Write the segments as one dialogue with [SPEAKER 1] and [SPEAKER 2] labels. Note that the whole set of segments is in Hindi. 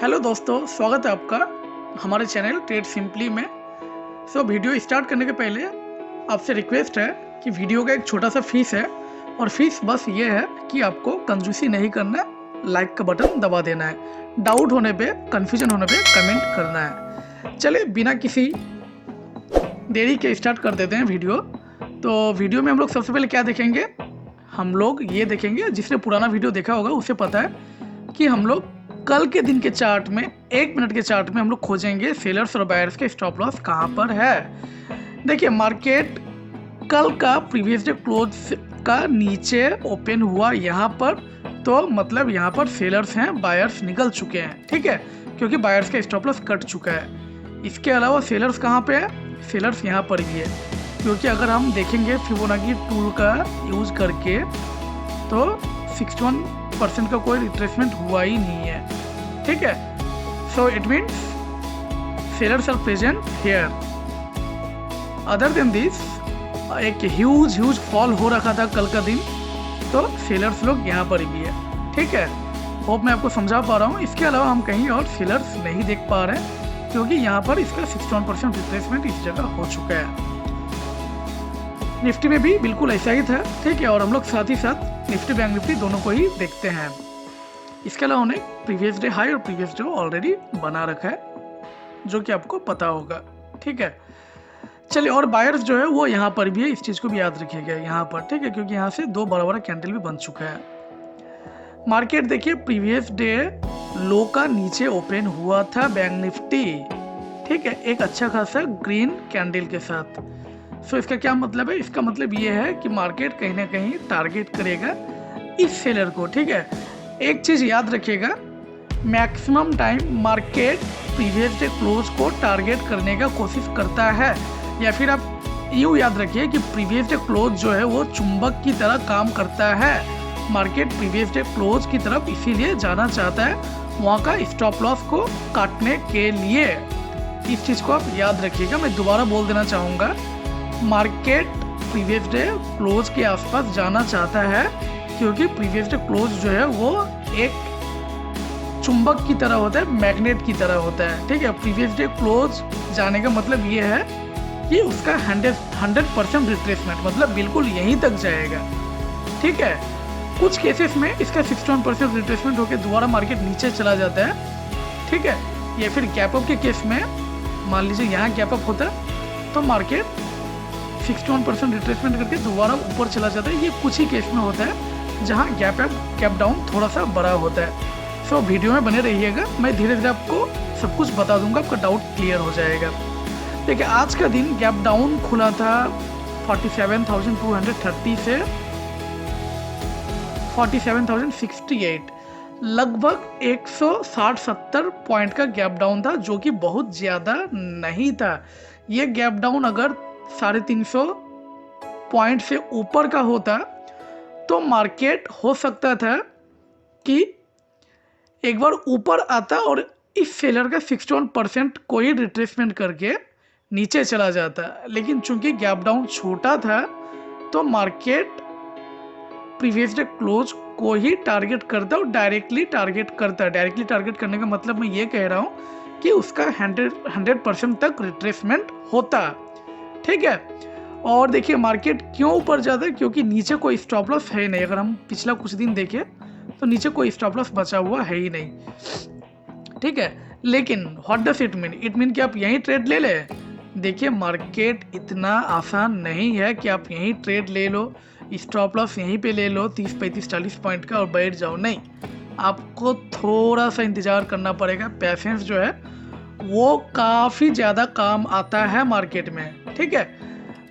[SPEAKER 1] हेलो दोस्तों, स्वागत है आपका हमारे चैनल ट्रेड सिंपली में। वीडियो स्टार्ट करने के पहले आपसे रिक्वेस्ट है कि वीडियो का एक छोटा सा फीस है, और फीस बस ये है कि आपको कंजूसी नहीं करना, लाइक का बटन दबा देना है, डाउट होने पे, कन्फ्यूजन होने पे कमेंट करना है। चलिए बिना किसी देरी के स्टार्ट कर देते हैं वीडियो। तो वीडियो में हम लोग सबसे पहले क्या देखेंगे, हम लोग ये देखेंगे, जिसने पुराना वीडियो देखा होगा उसे पता है कि हम लोग कल के दिन के चार्ट में, 1 मिनट के चार्ट में हम लोग खोजेंगे सेलर्स और बायर्स के स्टॉप लॉस कहाँ पर है। देखिए मार्केट कल का प्रीवियस डे क्लोज का नीचे ओपन हुआ यहाँ पर, तो मतलब यहाँ पर सेलर्स हैं, बायर्स निकल चुके हैं, ठीक है, क्योंकि बायर्स का स्टॉप लॉस कट चुका है। इसके अलावा सेलर्स कहाँ पे है, सेलर्स यहाँ पर ही है, क्योंकि अगर हम देखेंगे फिबोनाची टूल का यूज करके तो 61% का कोई रिट्रेसमेंट हुआ ही नहीं है, ठीक है। So it means sellers are present here. Other than this एक ह्यूज फॉल हो रखा था कल का दिन, तो सेलर्स लोग यहाँ पर भी है, ठीक है। होप मैं आपको समझा पा रहा हूँ। इसके अलावा हम कहीं और सेलर्स नहीं देख पा रहे हैं, क्योंकि यहाँ पर इसका 61% रिट्रेसमेंट इस जगह हो चुका है। निफ्टी में भी बिल्कुल ऐसा ही था, ठीक है, और हम लोग साथ ही साथ निफ्टी बैंक निफ्टी दोनों को ही देखते हैं। इसके अलावा उन्हें प्रीवियस डे हाई और प्रीवियस डे ऑलरेडी बना रखा है, जो कि आपको पता होगा, ठीक है। चलिए, और बायर्स जो है वो यहाँ पर भी है, इस चीज़ को भी याद रखिएगा यहाँ पर, ठीक है, क्योंकि यहाँ से 2 बड़ा कैंडल भी बन चुका है। मार्केट देखिए प्रीवियस डे लो का नीचे ओपन हुआ था बैंक निफ्टी, ठीक है, एक अच्छा खासा ग्रीन कैंडल के साथ। सो इसका क्या मतलब है, इसका मतलब ये है कि मार्केट कहीं ना कहीं टारगेट करेगा इस सेलर को, ठीक है। एक चीज़ याद रखिएगा, maximum time market previous day close को टारगेट करने का कोशिश करता है, या फिर आप यूँ याद रखिए कि प्रीवियस डे क्लोज जो है वो चुंबक की तरह काम करता है। मार्केट प्रीवियस डे क्लोज की तरफ इसीलिए जाना चाहता है, वहाँ का स्टॉप लॉस को काटने के लिए। इस चीज़ को आप याद रखिएगा। मैं दोबारा बोल देना चाहूँगा, मार्केट प्रीवियस डे क्लोज के आसपास जाना चाहता है, क्योंकि प्रीवियस डे क्लोज जो है वो एक चुंबक की तरह होता है, मैग्नेट की तरह होता है, ठीक है। प्रीवियस डे क्लोज जाने का मतलब ये है कि उसका 100% रिट्रेसमेंट, मतलब बिल्कुल यहीं तक जाएगा, ठीक है। कुछ केसेस में इसका 61% रिट्रेसमेंट होकर दोबारा मार्केट नीचे चला जाता है, ठीक है। या फिर गैप अप के केस में मान लीजिए यहाँ गैप अप होता है तो मार्केट 61% रिट्रेसमेंट करके दोबारा ऊपर चला जाता है। ये कुछ ही केस में होता है जहाँ गैप अप गैप डाउन थोड़ा सा बड़ा होता है। सो वीडियो में बने रहिएगा, मैं धीरे धीरे आपको सब कुछ बता दूंगा, आपका डाउट क्लियर हो जाएगा। देखिए आज का दिन गैप डाउन खुला था 47,230 से 47,068, लगभग 160-70 पॉइंट का गैप डाउन था, जो कि बहुत ज़्यादा नहीं था। ये गैप डाउन अगर 350 पॉइंट से ऊपर का होता तो मार्केट हो सकता था कि एक बार ऊपर आता और इस सेलर का 61% को ही रिट्रेसमेंट करके नीचे चला जाता, लेकिन चूंकि गैप डाउन छोटा था तो मार्केट प्रीवियस डे क्लोज को ही टारगेट करता और डायरेक्टली टारगेट करता। डायरेक्टली टारगेट करने का मतलब मैं ये कह रहा हूँ कि उसका 100% तक रिट्रेसमेंट होता, ठीक है। और देखिए मार्केट क्यों ऊपर जाता है, क्योंकि नीचे कोई स्टॉप लॉस है नहीं। अगर हम पिछला कुछ दिन देखें तो नीचे कोई स्टॉप लॉस बचा हुआ है ही नहीं, ठीक है। लेकिन what does it mean, it mean कि आप यहीं ट्रेड ले लें। देखिए मार्केट इतना आसान नहीं है कि आप यहीं ट्रेड ले लो, स्टॉप लॉस यहीं पे ले लो 30, 35, 40 पॉइंट का और बैठ जाओ, नहीं। आपको थोड़ा सा इंतज़ार करना पड़ेगा। पैसेंस जो है वो काफ़ी ज़्यादा काम आता है मार्केट में, ठीक है।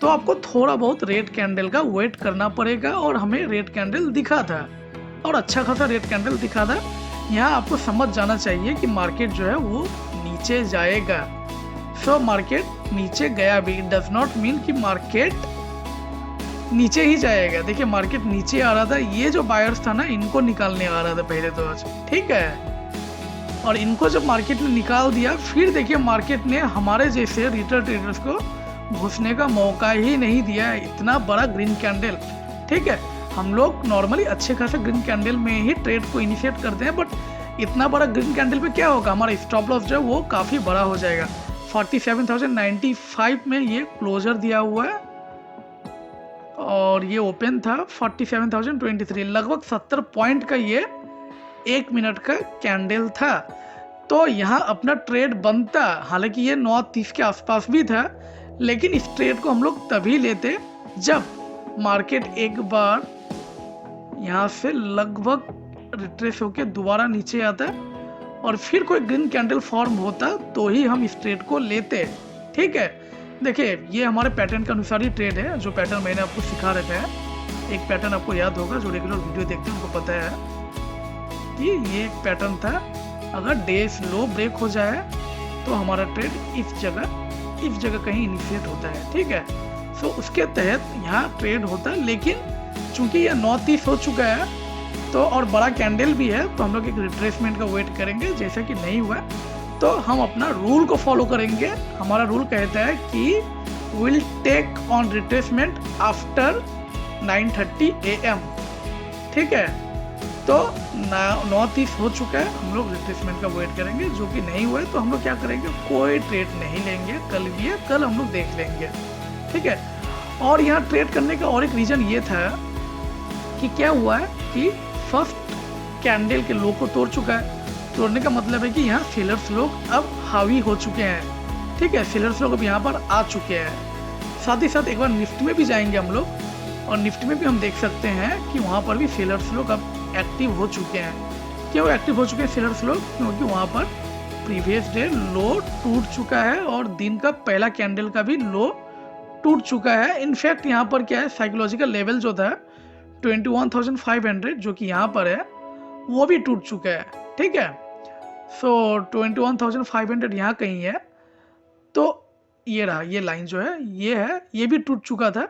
[SPEAKER 1] तो आपको थोड़ा बहुत रेड कैंडल का वेट करना पड़ेगा, और हमें रेड कैंडल दिखा था और अच्छा खासा रेड कैंडल दिखा था। यहाँ आपको समझ जाना चाहिए कि मार्केट जो है वो नीचे जाएगा। सो मार्केट नीचे गया भी, इट डज नॉट मीन कि मार्केट नीचे ही जाएगा। देखिए मार्केट नीचे आ रहा था, ये जो बायर्स था ना, इनको निकालने आ रहा था पहले तो आज, ठीक है। और इनको जब मार्केट ने निकाल दिया, फिर देखिए मार्केट ने हमारे जैसे रिटेल ट्रेडर्स को घुसने का मौका ही नहीं दिया है। इतना बड़ा ग्रीन कैंडल, ठीक है। हम लोग नॉर्मली अच्छे खासे ग्रीन कैंडल में ही ट्रेड को इनिशिएट करते हैं, बट इतना बड़ा ग्रीन कैंडल पे क्या होगा, हमारा स्टॉप लॉस जो है वो काफ़ी बड़ा हो जाएगा। 47,095 में ये क्लोजर दिया हुआ है और ये ओपन था 47,023, लगभग 70 पॉइंट का ये 1 मिनट का कैंडल था। तो यहाँ अपना ट्रेड बनता, हालांकि ये 9:30 के आसपास भी था, लेकिन इस ट्रेड को हम लोग तभी लेते जब मार्केट एक बार यहाँ से लगभग रिट्रेस होके दोबारा नीचे आता और फिर कोई ग्रीन कैंडल फॉर्म होता तो ही हम इस ट्रेड को लेते। ठीक है, देखिए ये हमारे पैटर्न के अनुसार ही ट्रेड है, जो पैटर्न मैंने आपको सिखा रखा है। एक पैटर्न आपको याद होगा, जो रेगुलर वीडियो देखते हैं उनको पता है कि ये एक पैटर्न था, अगर डे स्लो ब्रेक हो जाए तो हमारा ट्रेड इस जगह कहीं इनिशिएट होता है। ठीक है, सो उसके तहत यहाँ ट्रेड होता है, लेकिन चूंकि ये 9:30 हो चुका है तो और बड़ा कैंडल भी है, तो हम लोग एक रिट्रेसमेंट का वेट करेंगे। जैसे कि नहीं हुआ तो हम अपना रूल को फॉलो करेंगे। हमारा रूल कहता है कि will take on retracement after 9:30 AM। ठीक है, तो 9:30 हो चुका है, हम लोग रिट्रेसमेंट का वेट करेंगे। जो कि नहीं हुआ है तो हम लोग क्या करेंगे, कोई ट्रेड नहीं लेंगे। कल भी है, कल हम लोग देख लेंगे। ठीक है, और यहाँ ट्रेड करने का और एक रीज़न ये था कि क्या हुआ है कि फर्स्ट कैंडल के लो को तोड़ चुका है। तोड़ने का मतलब है कि यहाँ सेलर्स लोग अब हावी हो चुके हैं। ठीक है, सेलर्स लोग अब यहाँ पर आ चुके हैं। साथ ही साथ एक बार निफ्टी में भी जाएंगे हम लोग, और निफ्टी में भी हम देख सकते हैं कि वहाँ पर भी सेलर्स लोग अब एक्टिव हो चुके हैं। क्यों एक्टिव हो चुके हैं सेलर्स लोग, क्योंकि वहाँ पर प्रीवियस डे लो टूट चुका है और दिन का पहला कैंडल का भी लो टूट चुका है। इनफैक्ट यहाँ पर क्या है, साइकोलॉजिकल लेवल जो था 21,500 जो कि यहाँ पर है वो भी टूट चुका है। ठीक है, सो 21,500 यहाँ कहीं है, तो ये रहा, ये लाइन जो है ये भी टूट चुका था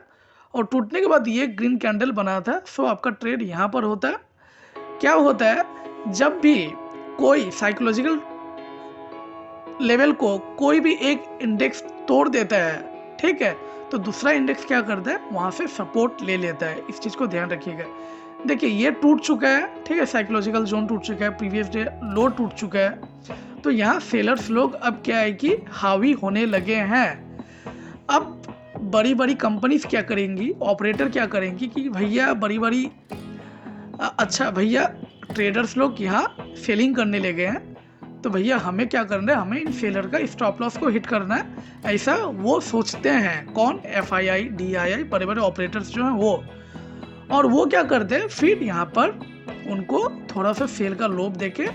[SPEAKER 1] और टूटने के बाद ये ग्रीन कैंडल बना था। सो आपका ट्रेड यहाँ पर होता है। क्या होता है, जब भी कोई साइकोलॉजिकल लेवल को कोई भी एक इंडेक्स तोड़ देता है, ठीक है, तो दूसरा इंडेक्स क्या करता है, वहां से सपोर्ट ले लेता है। इस चीज को ध्यान रखिएगा। देखिए ये टूट चुका है, ठीक है, साइकोलॉजिकल जोन टूट चुका है, प्रीवियस डे लो टूट चुका है। तो यहाँ सेलर्स लोग अब क्या है कि हावी होने लगे हैं। अब बड़ी बड़ी कंपनीज क्या करेंगी, ऑपरेटर क्या करेंगी कि भैया अच्छा भैया ट्रेडर्स लोग यहाँ सेलिंग करने लगे हैं, तो भैया हमें क्या करना है, हमें इन सेलर का स्टॉप लॉस को हिट करना है, ऐसा वो सोचते हैं। कौन, FII, DII, बड़े बड़े ऑपरेटर्स जो हैं वो। और वो क्या करते हैं, फिर यहाँ पर उनको थोड़ा सा सेल का लोभ देके,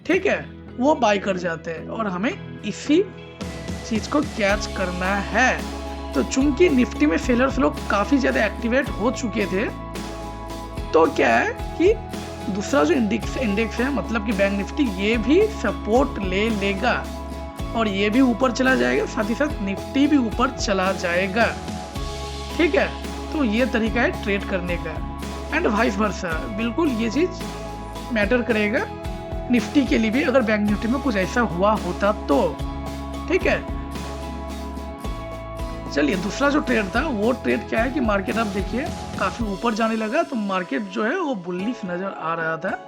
[SPEAKER 1] ठीक है, वो बाय कर जाते हैं और हमें इसी चीज को कैच करना है। तो चूंकि निफ्टी में सेलर्स लोग काफी ज्यादा एक्टिवेट हो चुके थे, तो क्या है कि दूसरा जो इंडेक्स है, मतलब कि बैंक निफ्टी, ये भी सपोर्ट ले लेगा और ये भी ऊपर चला जाएगा, साथ ही साथ निफ्टी भी ऊपर चला जाएगा। ठीक है, तो ये तरीका है ट्रेड करने का, एंड वाइस वर्सा। बिल्कुल ये चीज मैटर करेगा निफ्टी के लिए भी, अगर बैंक निफ्टी में कुछ ऐसा हुआ होता तो। ठीक है, चलिए दूसरा जो ट्रेड था वो ट्रेड क्या है कि मार्केट अब देखिए काफी ऊपर जाने लगा, तो मार्केट जो है वो बुलिश नजर आ रहा था।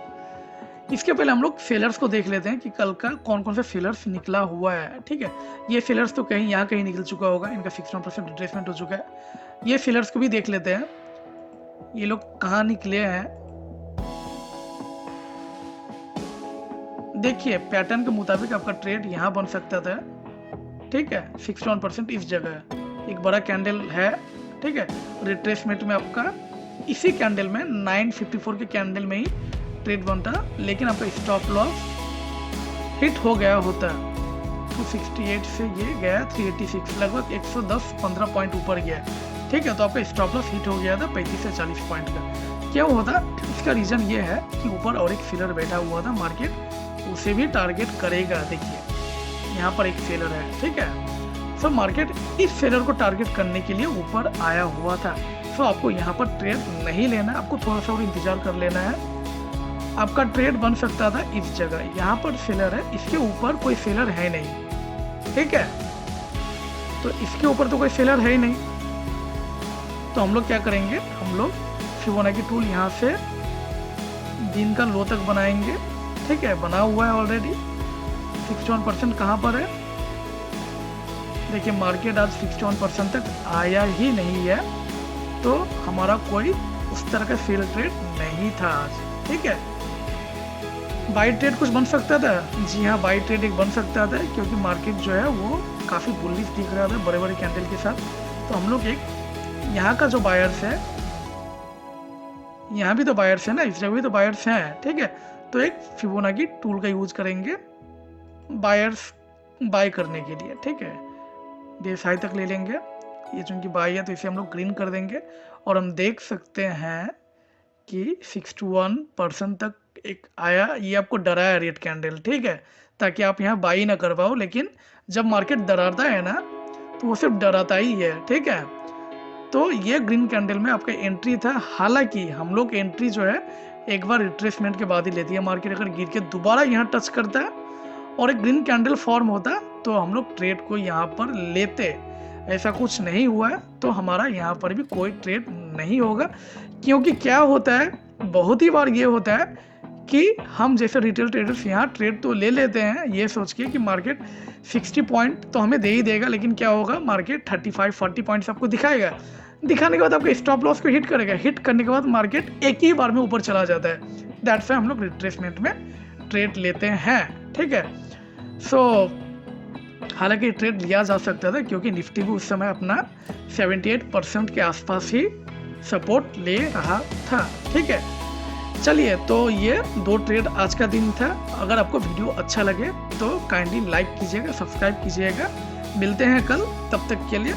[SPEAKER 1] इसके पहले हम लोग सेलर्स को देख लेते हैं कि कल का कौन कौन सा सेलर्स निकला हुआ है। ठीक है, ये सेलर्स तो कहीं यहाँ कहीं निकल चुका होगा, इनका 61% रिट्रेसमेंट हो चुका है। ये सेलर्स को भी देख लेते हैं, ये लोग कहाँ निकले हैं। देखिए पैटर्न के मुताबिक आपका ट्रेड यहाँ बन सकता था। ठीक है, 61% इस जगह है, एक बड़ा कैंडल है। ठीक है, रिट्रेसमेंट में आपका इसी कैंडल में 954 के कैंडल में ही ट्रेड बनता, लेकिन आपका स्टॉप लॉस हिट हो गया होता। 268 से ये गया 386, लगभग 110-15 पॉइंट ऊपर गया। ठीक है, तो आपका स्टॉप लॉस हिट हो गया था 35 से 40 पॉइंट का। क्या होता, इसका रीजन ये है कि ऊपर और एक सेलर बैठा हुआ था, मार्केट उसे भी टारगेट करेगा। देखिए यहाँ पर एक सेलर है। ठीक है, सो मार्केट इस सेलर को टारगेट करने के लिए ऊपर आया हुआ था। सो आपको यहाँ पर ट्रेड नहीं लेना, आपको थोड़ा सा और इंतजार कर लेना है। आपका ट्रेड बन सकता था इस जगह, यहाँ पर सेलर है, इसके ऊपर कोई सेलर है नहीं। ठीक है, तो इसके ऊपर तो कोई सेलर है ही नहीं, तो हम लोग क्या करेंगे, हम लोग फिबोनाची टूल यहाँ से दिन का लो तक बनाएंगे। ठीक है, बना हुआ है ऑलरेडी। 61% कहाँ पर है, देखिए मार्केट आज 61% तक आया ही नहीं है, तो हमारा कोई उस तरह का सेल ट्रेड नहीं था आज, ठीक है। बाई ट्रेड कुछ बन सकता था, जी हाँ बाई ट्रेड एक बन सकता था, क्योंकि मार्केट जो है वो काफ़ी बुलिश दिख रहा था बड़े बड़े कैंडल के साथ। तो हम लोग एक यहाँ का जो बायर्स है, यहाँ भी तो बायर्स है ना, इस जगह भी तो बायर्स हैं, ठीक है। तो एक फिबोनाची टूल का यूज करेंगे बायर्स बाय करने के लिए, ठीक है। DSI तक ले लेंगे, ये चूंकि बाय है तो इसे हम लोग ग्रीन कर देंगे, और हम देख सकते हैं कि 61% तक एक आया। ये आपको डराया रेड कैंडल, ठीक है, ताकि आप यहाँ बाई ना कर पाओ, लेकिन जब मार्केट डराता है ना तो वो सिर्फ डराता ही है, ठीक है। तो ये ग्रीन कैंडल में आपका एंट्री था। हालांकि हम लोग एंट्री जो है एक बार रिट्रेसमेंट के बाद ही लेती है मार्केट। अगर गिर के दोबारा यहाँ टच करता है और एक ग्रीन कैंडल फॉर्म होता तो हम लोग ट्रेड को यहाँ पर लेते, ऐसा कुछ नहीं हुआ है, तो हमारा यहाँ पर भी कोई ट्रेड नहीं होगा। क्योंकि क्या होता है, बहुत ही बार ये होता है कि हम जैसे रिटेल ट्रेडर्स यहाँ ट्रेड तो ले लेते हैं ये सोच के कि मार्केट 60 पॉइंट तो हमें दे ही देगा, लेकिन क्या होगा, मार्केट 35-40 पॉइंट्स आपको दिखाएगा। दिखाने के बाद आपको स्टॉप लॉस को हिट करेगा, हिट करने के बाद मार्केट एक ही बार में ऊपर चला जाता है। दैट्स व्हाई हम लोग रिट्रेसमेंट में ट्रेड लेते हैं, ठीक है। सो हालांकि ट्रेड लिया जा सकता था, क्योंकि निफ्टी भी उस समय अपना 78% के आसपास ही सपोर्ट ले रहा था, ठीक है। चलिए, तो ये 2 ट्रेड आज का दिन था। अगर आपको वीडियो अच्छा लगे तो काइंडली लाइक कीजिएगा, सब्सक्राइब कीजिएगा। मिलते हैं कल, तब तक के लिए